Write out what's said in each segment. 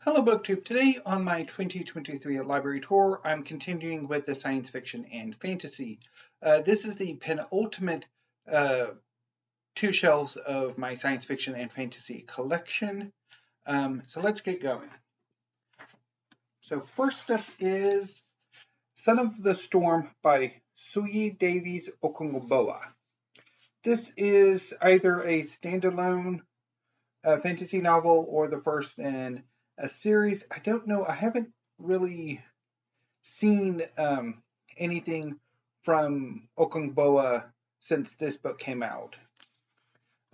Hello BookTube. Today on my 2023 library tour, I'm continuing with the science fiction and fantasy. This is the penultimate uh, two shelves of my science fiction and fantasy collection. So let's get going. So first up is Son of the Storm by Suyi Davies Okungboa. This is either a standalone fantasy novel or the first in a series. I don't know. I haven't really seen anything from Okungboa since this book came out.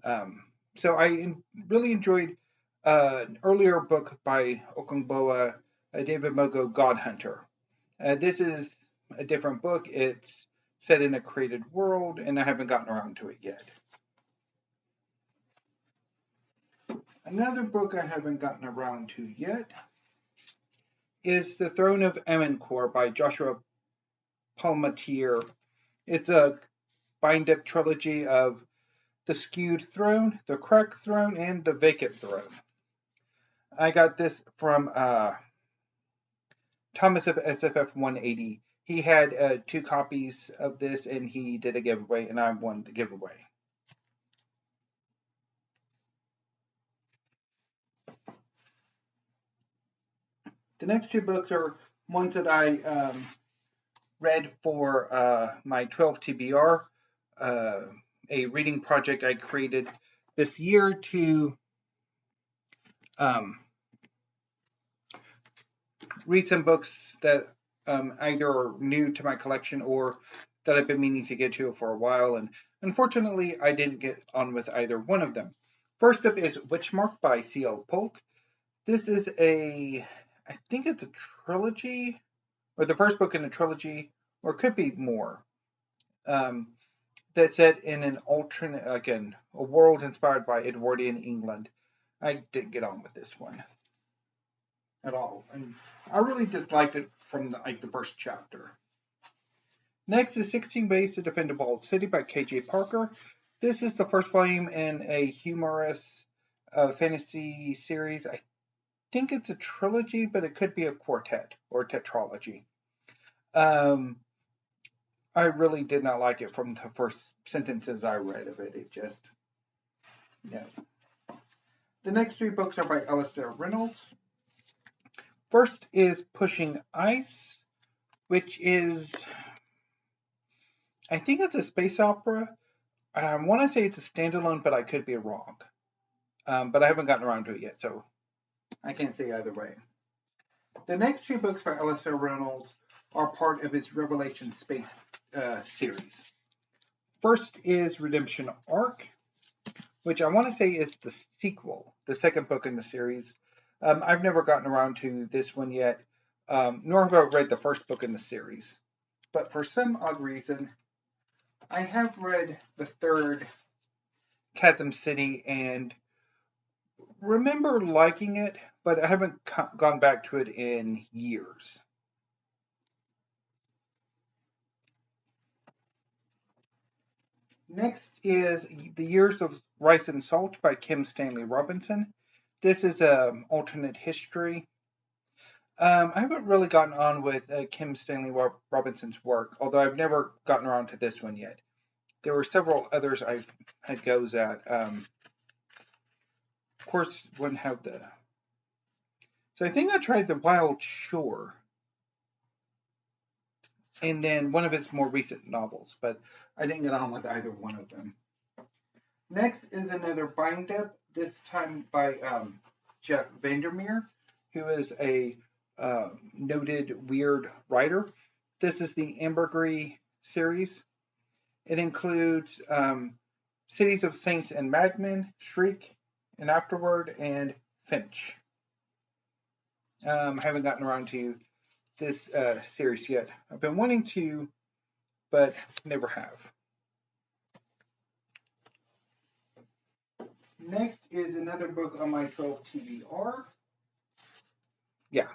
So I really enjoyed an earlier book by Okungboa, David Mogo, God Hunter. This is a different book. It's set in a created world, and I haven't gotten around to it yet. Another book I haven't gotten around to yet is The Throne of Ammon by Joshua Palmatier. It's a bind-up trilogy of The Skewed Throne, The Cracked Throne, and The Vacant Throne. I got this from Thomas of SFF 180. He had 2 copies of this, and he did a giveaway, and I won the giveaway. The next 2 books are ones that I read for my 12 TBR, a reading project I created this year to read some books that either are new to my collection or that I've been meaning to get to for a while, and unfortunately I didn't get on with either one of them. First up is Witchmark by C.L. Polk. This is I think it's a trilogy, or the first book in a trilogy, or it could be more, that's set in an alternate, again, a world inspired by Edwardian England. I didn't get on with this one at all, and I really disliked it from the first chapter. Next is 16 Ways to Defend a Walled City by K.J. Parker. This is the first volume in a humorous fantasy series. I think it's a trilogy, but it could be a quartet or tetralogy. I really did not like it from the first sentences I read of it. It just, no. The next 3 books are by Alistair Reynolds. First is Pushing Ice, which is, I think it's a space opera. I want to say it's a standalone, but I could be wrong. But I haven't gotten around to it yet, so I can't say either way. The next 2 books by Alistair Reynolds are part of his Revelation Space series. First is Redemption Arc, which I want to say is the sequel, the second book in the series. I've never gotten around to this one yet, nor have I read the first book in the series. But for some odd reason, I have read the third, Chasm City, and remember liking it, but I haven't gone back to it in years. Next is The Years of Rice and Salt by Kim Stanley Robinson. This is an alternate history. I haven't really gotten on with Kim Stanley Robinson's work, although I've never gotten around to this one yet. There were several others I've had goes at. Of course, wouldn't have the. So I think I tried The Wild Shore, and then one of his more recent novels, but I didn't get on with either one of them. Next is another bind up, this time by Jeff Vandermeer, who is a noted weird writer. This is the Ambergris series. It includes Cities of Saints and Madmen, Shriek, and Afterward, and Finch. I haven't gotten around to this series yet. I've been wanting to, but never have. Next is another book on my 12 TBR. Yeah,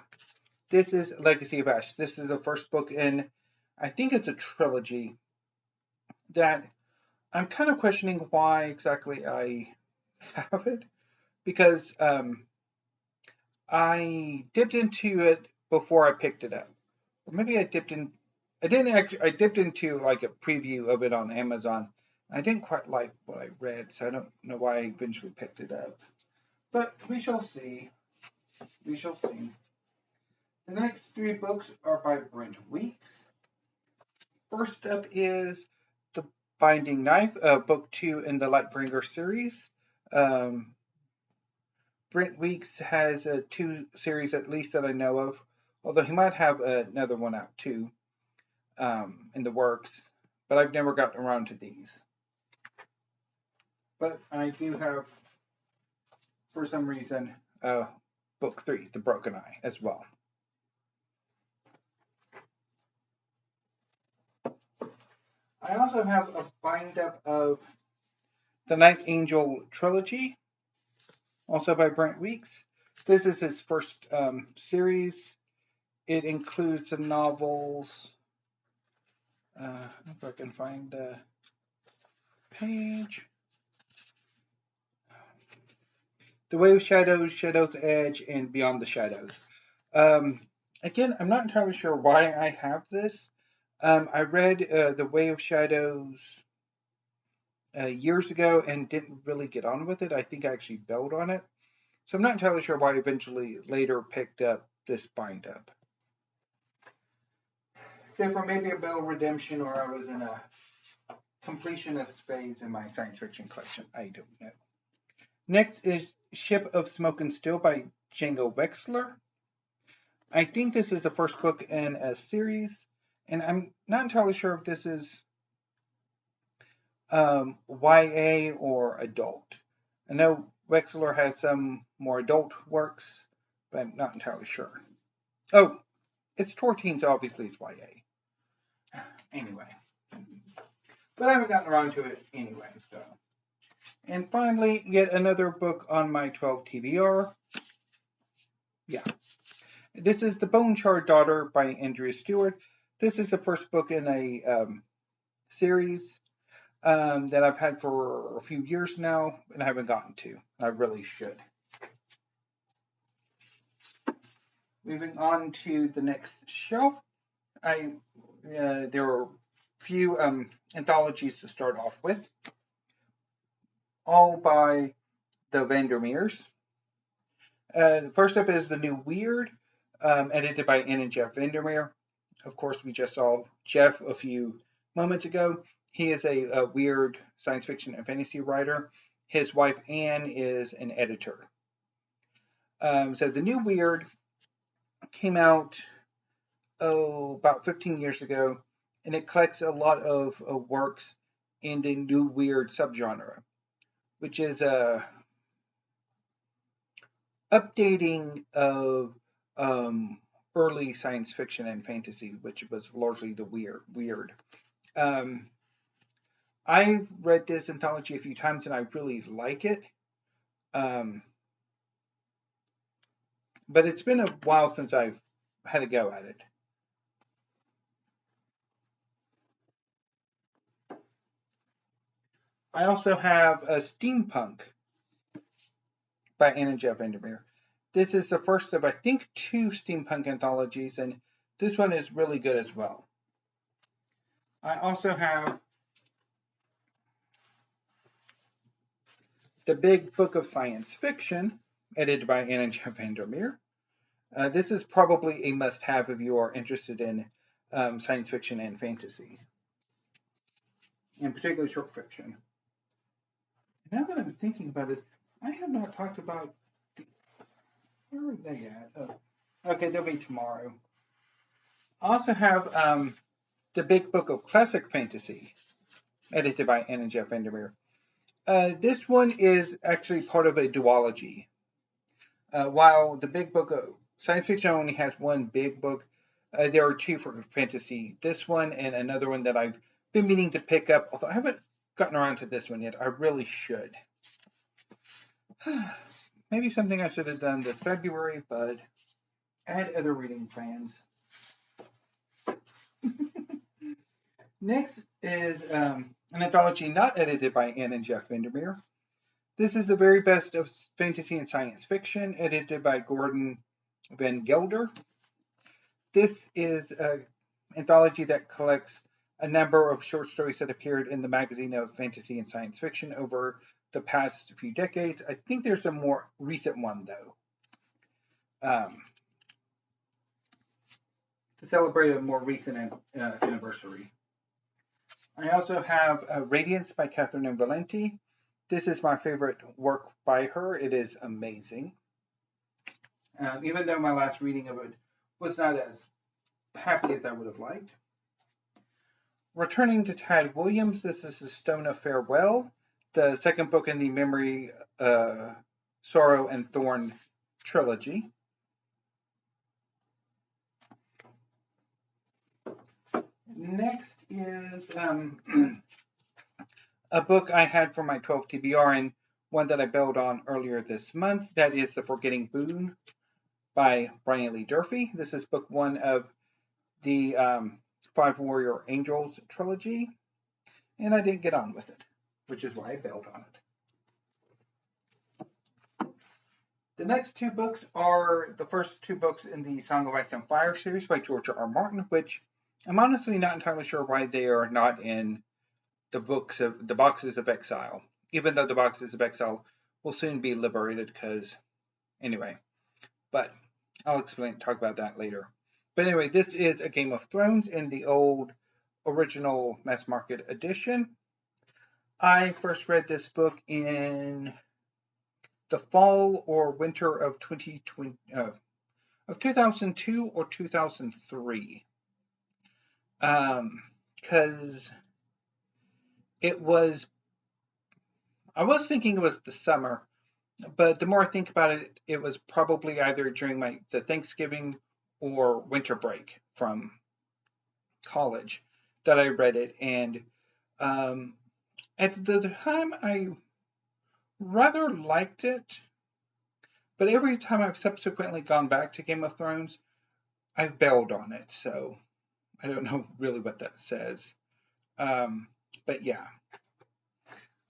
this is Legacy of Ash. This is the first book in, I think it's a trilogy that I'm kind of questioning why exactly I have it, because I dipped into it before I picked it up. Or maybe I dipped in. I didn't actually. I dipped into like a preview of it on Amazon. I didn't quite like what I read, so I don't know why I eventually picked it up. But we shall see. We shall see. The next 3 books are by Brent Weeks. First up is The Binding Knife, book 2 in the Lightbringer series. Brent Weeks has 2 series at least that I know of, although he might have another one out too in the works, but I've never gotten around to these. But I do have, for some reason, book 3, The Broken Eye, as well. I also have a bind-up of the Night Angel trilogy, also by Brent Weeks. This is his first series. It includes the novels. If I can find the page. The Way of Shadows, Shadow's Edge, and Beyond the Shadows. Again, I'm not entirely sure why I have this. I read The Way of Shadows years ago and didn't really get on with it. I think I actually bailed on it. So I'm not entirely sure why I eventually later picked up this bind-up. Except for maybe a Bell Redemption, or I was in a completionist phase in my science fiction collection. I don't know. Next is Ship of Smoke and Steel by Django Wexler. I think this is the first book in a series, and I'm not entirely sure if this is YA or adult. I know Wexler has some more adult works, but I'm not entirely sure. Oh, it's Tortine, so obviously it's YA. Anyway. But I haven't gotten around to it anyway, so. And finally, yet another book on my 12 TBR. Yeah. This is The Bone Shard Daughter by Andrea Stewart. This is the first book in a series that I've had for a few years now, and I haven't gotten to. I really should. Moving on to the next shelf, there are a few anthologies to start off with, all by the Vandermeers. First up is The New Weird, edited by Ann and Jeff Vandermeer. Of course, we just saw Jeff a few moments ago. He is a weird science fiction and fantasy writer. His wife, Anne, is an editor. So The New Weird came out, about 15 years ago, and it collects a lot of works in the New Weird subgenre, which is a updating of early science fiction and fantasy, which was largely the weird. I've read this anthology a few times and I really like it. But it's been a while since I've had a go at it. I also have a Steampunk by Ann and Jeff Vandermeer. This is the first of, I think, 2 steampunk anthologies, and this one is really good as well. I also have The Big Book of Science Fiction, edited by Ann and Jeff Vandermeer. This is probably a must-have if you are interested in science fiction and fantasy, and particularly short fiction. Now that I'm thinking about it, I have not talked about where are they at? Oh, okay, they'll be tomorrow. I also have The Big Book of Classic Fantasy, edited by Ann and Jeff Vandermeer. This one is actually part of a duology. While The Big Book of Science Fiction only has 1 big book, there are 2 for fantasy. This one and another one that I've been meaning to pick up, although I haven't gotten around to this one yet. I really should. Maybe something I should have done this February, but I had other reading plans. Next is an anthology not edited by Ann and Jeff Vandermeer. This is the very best of fantasy and science fiction, edited by Gordon Van Gelder. This is an anthology that collects a number of short stories that appeared in the magazine of fantasy and science fiction over the past few decades. I think there's a more recent one, though, to celebrate a more recent anniversary. I also have Radiance by Catherine Valenti. This is my favorite work by her. It is amazing. Even though my last reading of it was not as happy as I would have liked. Returning to Tad Williams, this is Astona Farewell, the second book in the Memory, Sorrow, and Thorn trilogy. Next is a book I had for my 12 TBR and one that I bailed on earlier this month. That is The Forgetting Boon by Brian Lee Durfee. This is book one of the Five Warrior Angels trilogy, and I didn't get on with it, which is why I bailed on it. The next two books are the first two books in the Song of Ice and Fire series by George R. Martin, which I'm honestly not entirely sure why they are not in the boxes of exile, even though the boxes of exile will soon be liberated. Because anyway, but I'll talk about that later. But anyway, this is a Game of Thrones in the old original mass market edition. I first read this book in the fall or winter of 2002 or 2003. Because it was, I was thinking it was the summer, but the more I think about it, it was probably either during the Thanksgiving or winter break from college that I read it. And at the time, I rather liked it, but every time I've subsequently gone back to Game of Thrones, I've bailed on it. So I don't know really what that says. But yeah.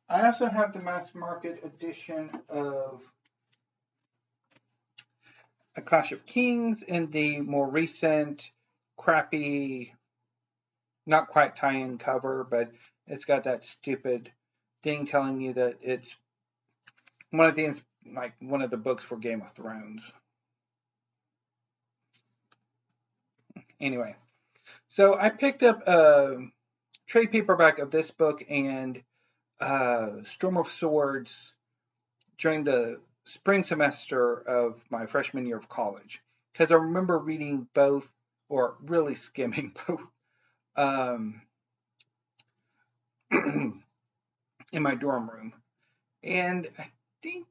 I also have the mass market edition of A Clash of Kings in the more recent, crappy, not quite tie-in cover, but it's got that stupid thing telling you that it's one of the books for Game of Thrones. Anyway, so I picked up a trade paperback of this book and Storm of Swords during the spring semester of my freshman year of college, because I remember reading both, or really skimming both, in my dorm room. And I think,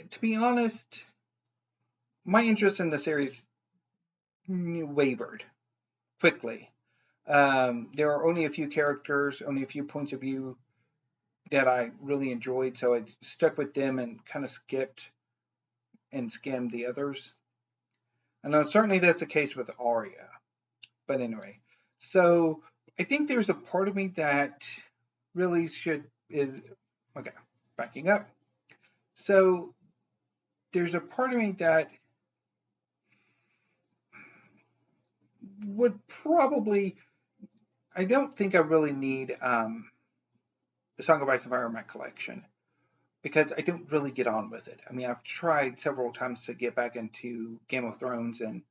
to be honest, my interest in the series wavered quickly. There are only a few characters, only a few points of view that I really enjoyed, so I stuck with them and kind of skipped and skimmed the others. I know certainly that's the case with Arya, but anyway. So I think there's a part of me that really okay, backing up. So there's a part of me that would probably, I don't think I really need the Song of Ice and Fire in my collection, because I don't really get on with it. I mean, I've tried several times to get back into Game of Thrones and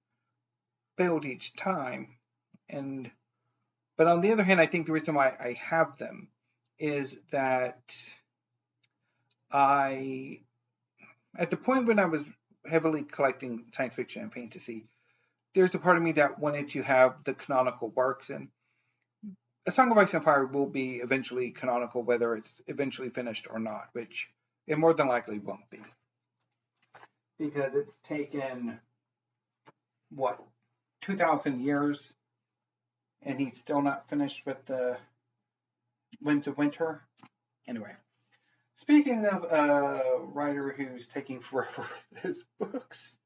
failed each time. But on the other hand, I think the reason why I have them is that at the point when I was heavily collecting science fiction and fantasy, there's a part of me that wanted to have the canonical works, and A Song of Ice and Fire will be eventually canonical, whether it's eventually finished or not, which it more than likely won't be. Because it's taken, 2,000 years, and he's still not finished with the Winds of Winter? Anyway, speaking of a writer who's taking forever with his books,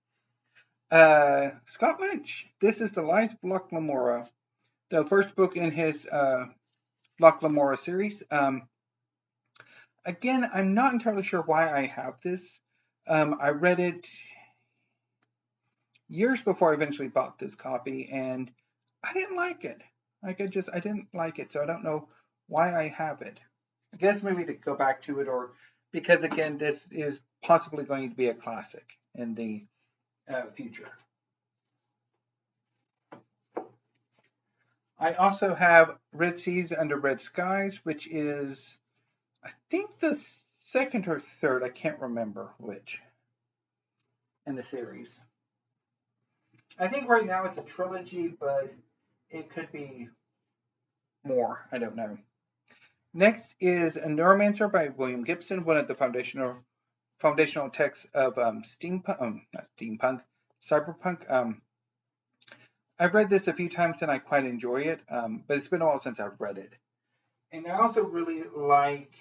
Scott Lynch. This is The Lies of Locke Lamora, the first book in his Locke Lamora series. Again, I'm not entirely sure why I have this. I read it years before I eventually bought this copy, and I didn't like it. Like I didn't like it, so I don't know why I have it. I guess maybe to go back to it, or because again, this is possibly going to be a classic in the future. I also have Red Seas Under Red Skies, which is, I think, the second or third, I can't remember which, in the series. I think right now it's a trilogy, but it could be more. I don't know. Next is a Neuromancer by William Gibson, one of the foundational texts of steampunk, not steampunk, cyberpunk. I've read this a few times and I quite enjoy it, but it's been a while since I've read it. And I also really like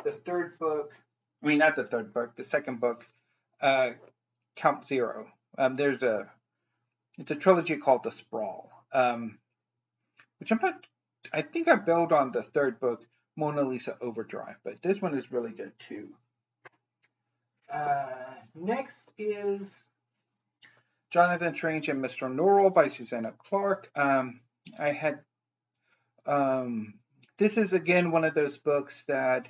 the third book. I mean, not the third book, the second book, Count Zero. It's a trilogy called The Sprawl, which I think I built on the third book, Mona Lisa Overdrive, but this one is really good too. Next is Jonathan Strange and Mr. Norrell by Susanna Clarke. This is again one of those books that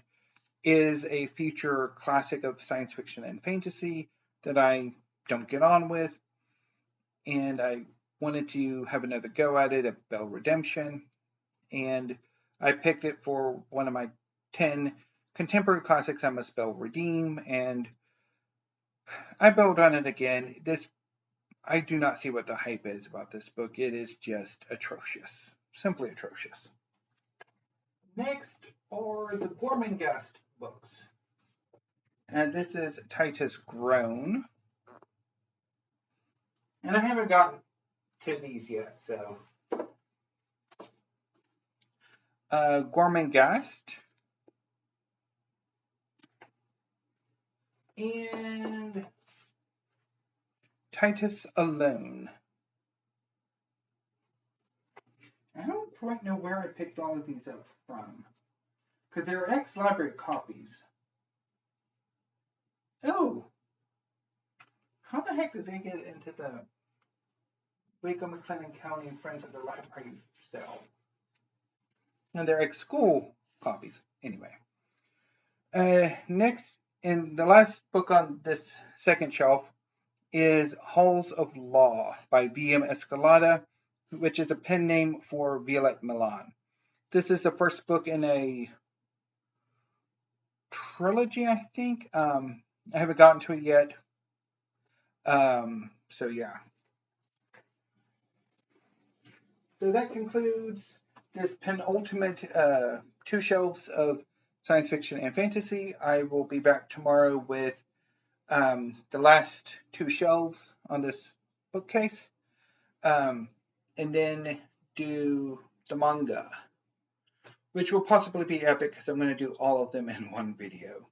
is a future classic of science fiction and fantasy that I don't get on with, and I wanted to have another go at it at Bell Redemption, and I picked it for one of my 10 contemporary classics I must Bell redeem, and I built on it again. I do not see what the hype is about this book. It is just atrocious, simply atrocious. Next are the Gormenghast books. And this is Titus Grown. And I haven't gotten to these yet, so. Gormenghast. And Titus Alone. I don't quite know where I picked all of these up from, because they're ex-library copies. Oh! How the heck did they get into the Waco McLennan County Friends of the Library sale? And they're ex-school copies, anyway. Next, and the last book on this second shelf is Halls of Law by V.M. Escalada, which is a pen name for Violette Milan. This is the first book in a trilogy, I think. I haven't gotten to it yet. So yeah. So that concludes this penultimate 2 shelves of science fiction and fantasy. I will be back tomorrow with the last 2 shelves on this bookcase. And then do the manga, which will possibly be epic because I'm going to do all of them in one video.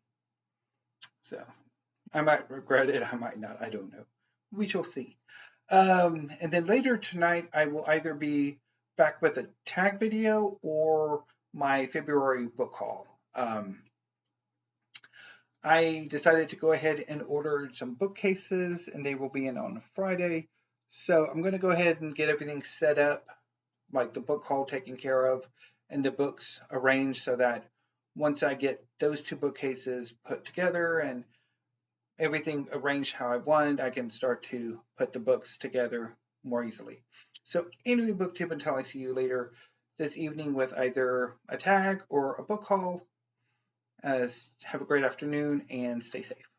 So I might regret it, I might not, I don't know. We shall see. And then later tonight, I will either be back with a tag video or my February book haul. I decided to go ahead and order some bookcases, and they will be in on Friday. So I'm going to go ahead and get everything set up, like the book haul taken care of, and the books arranged so that once I get those 2 bookcases put together and everything arranged how I wanted, I can start to put the books together more easily. So anyway, BookTube, until I see you later this evening with either a tag or a book haul, have a great afternoon and stay safe.